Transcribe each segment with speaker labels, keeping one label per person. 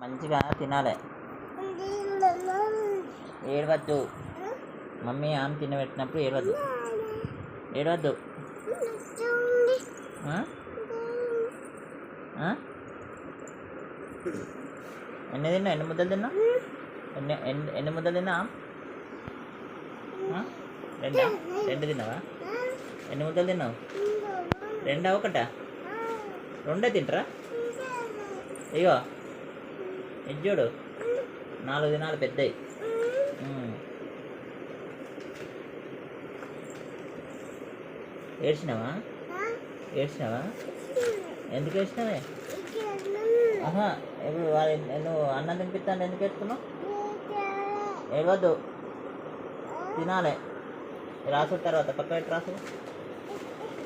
Speaker 1: మంచిగా తినాలి. ఏడవద్దు. మమ్మీ ఆమె తినబెట్టినప్పుడు ఏడవద్దు. ఏడవద్దు. ఎన్ని తిన్నావు? ఎన్ని ముద్దలు తిన్నావు? ఎన్ని ముద్దలు తిన్నా? రెండు తిన్నావా? ఎన్ని ముద్దలు తిన్నావు? రెండా ఒకటా? రెండే తింటారా? ఇగో ఇది చూడు, 4 దినాలు పెద్దవి. ఏడ్చినావా? ఎందుకు ఏడ్చినావే? ఇప్పుడు నువ్వు అన్నం తినిపిస్తాను ఎందుకు ఏడుతున్నావు? ఏడవద్దు, తినాలి. రాసు తర్వాత పక్క పెట్టి రాసు.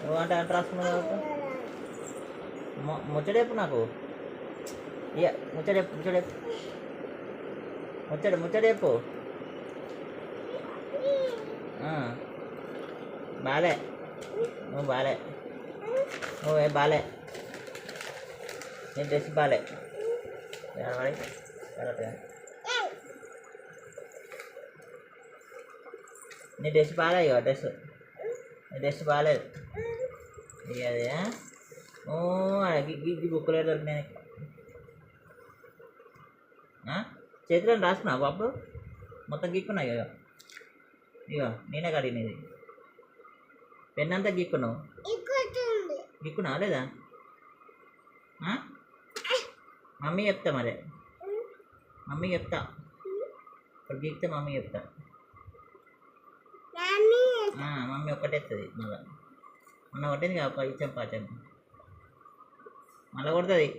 Speaker 1: నువ్వు అంటే రాసుకున్నావు తర్వాత ముచ్చడేపు నాకు. ఇక ముచ్చడేపు బాలే. నువ్వు బాలే. నువ్వే బాలే. నీ డ్రెస్ బాలే. నీ డ్రెస్ బాలే. ఇక నీ డ్రెస్ బాగాలేదు. ఇక అది గిగ్గి బుక్కులే దొరికినాయి. చేతిలో రాసుకున్నావు బాబు? మొత్తం గీక్కున్నావు. ఇక నేనే కడిగినది. పెన్ అంతా గీక్కున్నావు. గీక్కున్నావా లేదా? మమ్మీ చెప్తా మరి. మమ్మీ చెప్తా. ఇప్పుడు గీక్తే మమ్మీ చెప్తా. మమ్మీ ఒక్కటేస్తుంది మళ్ళీ. మొన్న కొట్టింది కదా ఇచ్చాం పాచాం, మళ్ళీ కొడుతుంది.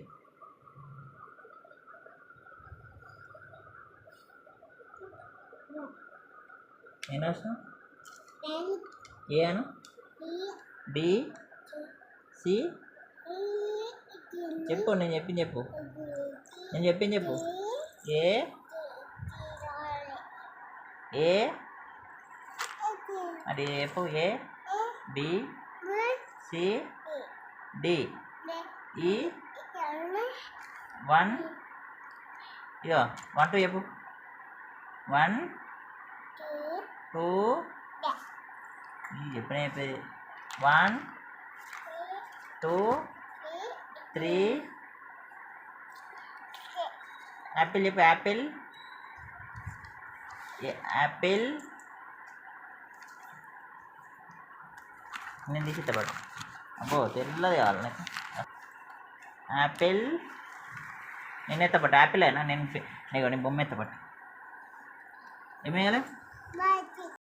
Speaker 1: ఏం రాసినావు? ఏ అను? బి సి చెప్పు. నేను చెప్పింది చెప్పు. ఏ అది చెప్పు. ఏ బి సి డి ఈ 1 ఇక 1 2 చెప్పు. 1 2 చెప్పిన చెప్పేది. 1 2 3 యాపిల్ చెప్పు. యాపిల్ నేను తీసి ఇష్టపడు. అబ్బో తెల్లది కావాలి నాకు. యాపిల్ నేను ఎత్తపట్టు. యాపిల్ అయినా నేను బొమ్మ ఎత్తపట్టు. ఏమేయాలి?